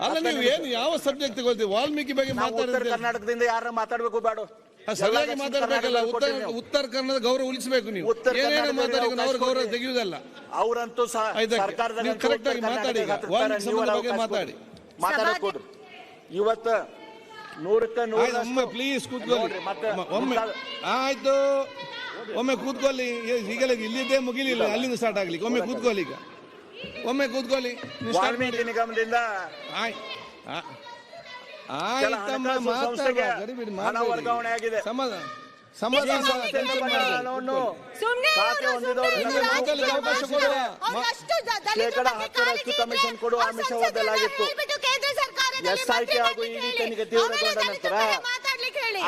ಅಲ್ಲ ನೀವು ಏನು ಯಾವ ಸಬ್ಜೆಕ್ಟ್ ತಗೊಳ್ತೀವಿ? ವಾಲ್ಮೀಕಿ ಬಗ್ಗೆ ಉತ್ತರ ಮಾತಾಡಿದ್ರೆ ಕರ್ನಾಟಕದಿಂದ ಯಾರ ಮಾತಾಡ್ಬೇಕು ಬೇಡ? ಸರಿಯಾಗಿ ಮಾತಾಡ್ಬೇಕಲ್ಲ. ಉತ್ತರ ಕನ್ನಡದ ಗೌರವ ಉಳಿಸಬೇಕು. ನೀವು ಏನೇನು ಮಾತಾಡಿ ಅವ್ರ ಗೌರವ ತೆಗೆಯುವುದಲ್ಲ. ಅವರಂತೂ ಸರ್ಕಾರದ ಕರೆಕ್ಟ್ ಆಗಿ ಮಾತಾಡಿ. ವಾಲ್ಮೀಕಿ ಸಮಾಜದ ಬಗ್ಗೆ ಮಾತಾಡಿ. ಮಾತಾಡಕೊಡ್ರಿ. ಇವತ್ತ 100ಕ್ಕೆ 100 ಪ್ಲೀಸ್ ಕೂತ್ಕೊಳ್ಳಿ. ಒಮ್ಮೆ ಆಯ್ತು, ಒಮ್ಮೆ ಕೂತ್ಕೊಳ್ಳಿ. ಈಗಲೇ ಇಲ್ಲಿದ್ದೇ ಮುಗಿಲಿಲ್ಲ, ಅಲ್ಲಿಂದ ಸ್ಟಾರ್ಟ್ ಆಗ್ಲಿಕ್ಕೆ. ಒಮ್ಮೆ ಕೂತ್ಕೊಳ್ಳಿ. ಈಗ ಒಮ್ಮೆ ಕೂತ್ಕೊಳ್ಳಿ. ವಾಲ್ಮೀಕಿ ನಿಗಮದಿಂದ ಹಣ ವರ್ಗಾವಣೆ ಆಗಿದೆ. ಶೇಕಡ 10% ಕಮಿಷನ್ ಕೊಡುವ ಆಮಿಷ ಒಡ್ಡಲಾಗಿತ್ತು. ಎಸ್ಐಟಿ ಹಾಗೂ ಇಡಿ ತನಿಖೆ ತೀವ್ರಗೊಂಡ ನಂತರ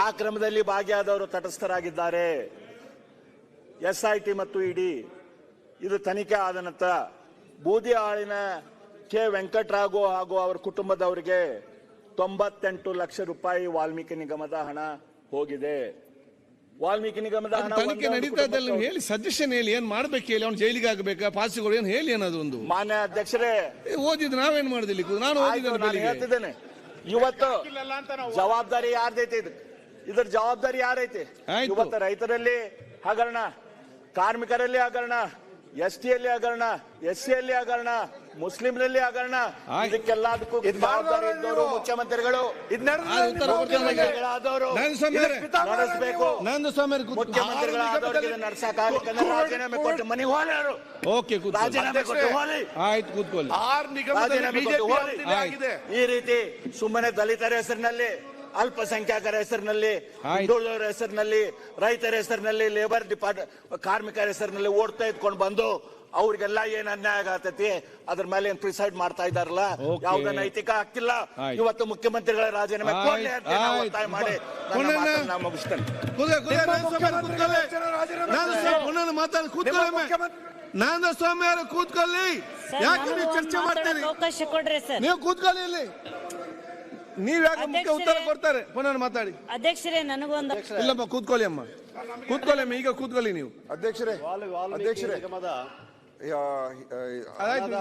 ಆ ಕ್ರಮದಲ್ಲಿ ಭಾಗಿಯಾದವರು ತಟಸ್ಥರಾಗಿದ್ದಾರೆ. ಎಸ್ಐಟಿ ಮತ್ತು ಇಡಿ ಇದು ತನಿಖೆ ಆದ ನಂತರ ಬೂದಿ ಆಳಿನ ಕೆ ವೆಂಕಟರಾಘು ಹಾಗೂ ಅವರ ಕುಟುಂಬದವರಿಗೆ 98 ಲಕ್ಷ ರೂಪಾಯಿ ವಾಲ್ಮೀಕಿ ನಿಗಮದ ಹಣ ಹೋಗಿದೆ. ವಾಲ್ಮೀಕಿ ನಿಗಮದ ಹಣ ತನಿಖೆ ನಡೀತಾ ಇದೆ. ಹೇಳಿ, ಸಜೆಷನ್ ಹೇಳಿ, ಏನ್ ಮಾಡ್ಬೇಕು ಹೇಳಿ. ಅವ್ನು ಜೈಲಿಗೆ ಆಗಬೇಕಾ, ಪಾಸಿಗಳು ಏನು ಹೇಳಿ ಅನ್ನೋದು ಒಂದು. ಮಾನ್ಯ ಅಧ್ಯಕ್ಷರೇ, ಓದಿದ್ದು ನಾವೇನ್ ಮಾಡುದಿಲ್ಲ. ನಾನು ಹೇಳ್ತಿದ್ದೇನೆ. ಇವತ್ತು ಜವಾಬ್ದಾರಿ ಯಾರ್ದೈತೆ? ಇದ್ರ ಜವಾಬ್ದಾರಿ ಯಾರೈತೆ? ಇವತ್ತು ರೈತರಲ್ಲಿ ಹಗರಣ, ಕಾರ್ಮಿಕರಲ್ಲಿ ಹಗರಣ, ST-ಯಲ್ಲಿ ಹಗರಣ, SC-ಯಲ್ಲಿ ಹಗರಣ, ಮುಸ್ಲಿಂರಲ್ಲಿ ಹಗರಣ. ಇದಕ್ಕೆಲ್ಲದಕ್ಕೂ ಜವಾಬ್ದಾರಿ ಇದ್ದವರು ಮುಖ್ಯಮಂತ್ರಿಗಳು. ನಡೆಸಬೇಕು. ಮುಖ್ಯಮಂತ್ರಿಗಳಾದವರಿಗೆ ನಡೆಸಕ್ಕಾಗಲಿಕ್ಕೆ ರಾಜೀನಾಮೆ ಕೊಟ್ಟು ಮನೆಗೆ ಹೋದರು. ರಾಜೀನಾಮೆ ಕೊಟ್ಟು ಹೋಲಿ. ಆಯ್ತು, ಕೂತ್ಕೊಳ್ಳಿ. ರಾಜೀನಾಮೆ ಕೊಟ್ಟು ಹೋಲಿ. ಈ ರೀತಿ ಸುಮ್ಮನೆ ದಲಿತರ ಹೆಸರಿನಲ್ಲಿ, ಅಲ್ಪಸಂಖ್ಯಾತರ ಹೆಸರಿನಲ್ಲಿ, ಹಿಂದುಳಿದವರ ಹೆಸರಿನಲ್ಲಿ, ರೈತರ ಹೆಸರಿನಲ್ಲಿ, ಲೇಬರ್ ಕಾರ್ಮಿಕರ ಹೆಸರಿನಲ್ಲಿ ಓಡ್ತಾ ಇದ್ಕೊಂಡು ಬಂದು ಅವ್ರಿಗೆಲ್ಲ ಏನ್ ಅನ್ಯಾಯ ಆಗತೈತಿ ಅದ್ರ ಮೇಲೆ ಏನ್ ಪ್ರಿಸೈಡ್ ಮಾಡ್ತಾ ಇದಾರಲ್ಲ, ಯಾವ್ದ ನೈತಿಕ ಹಕ್ಕಿಲ್ಲ. ಇವತ್ತು ಮುಖ್ಯಮಂತ್ರಿಗಳ ರಾಜೀನಾಮೆ ಕೊಡ್ಲಿ ಅಂತ ನಾವು ಒತ್ತಾಯ ಮಾಡಿ ನಾನು ಮುಗಿಸ್ತೇನೆ. ನಾರಾಯಣಸ್ವಾಮಿ ಅವರು ಕೂತ್ಕೊಳ್ಳಿ. ಯಾಕೆ ನೀವು ಚರ್ಚೆ ಮಾಡ್ತೀರಿ? ಅವಕಾಶ ಕೊಡ್ರಿ ಸರ್. ನೀವು ಕೂತ್ಕೊಳ್ಳಿ. ಇಲ್ಲಿ ನೀವ್ ಯಾಕೆ ಮುಖ್ಯ ಉತ್ತರ ಕೊಡ್ತಾರೆ? ಪುನಃ ಮಾತಾಡಿ. ಅಧ್ಯಕ್ಷರೇ, ನನಗೊಂದು ಇಲ್ಲಮ್ಮ, ಕೂತ್ಕೊಳ್ಳಿ ಅಮ್ಮ, ಕೂತ್ಕೊಳ್ಳಿ ಅಮ್ಮ. ಈಗ ಕೂತ್ಕೊಳ್ಳಿ ನೀವು. ಅಧ್ಯಕ್ಷರೇ,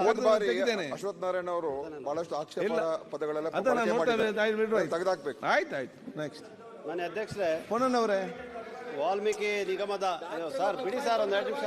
ಹೋದ ಬಾರಿ ಅಶ್ವಥ್ ನಾರಾಯಣ ಅವರು ಬಹಳಷ್ಟು ಆಕ್ಷೇಪ ಪದಗಳೆಲ್ಲ ತೆಗೆದಾಕ್ಬೇಕು. ಆಯ್ತಾಯ್ತು. ನೆಕ್ಸ್ಟ್ ಮಾನ್ಯ ಅಧ್ಯಕ್ಷರೇ, ಪುನಃ ಅವರೇ, ವಾಲ್ಮೀಕಿ ನಿಗಮದ ಸರ್ ಬಿಡಿ ಸರ್, ಒಂದು 2 ನಿಮಿಷ.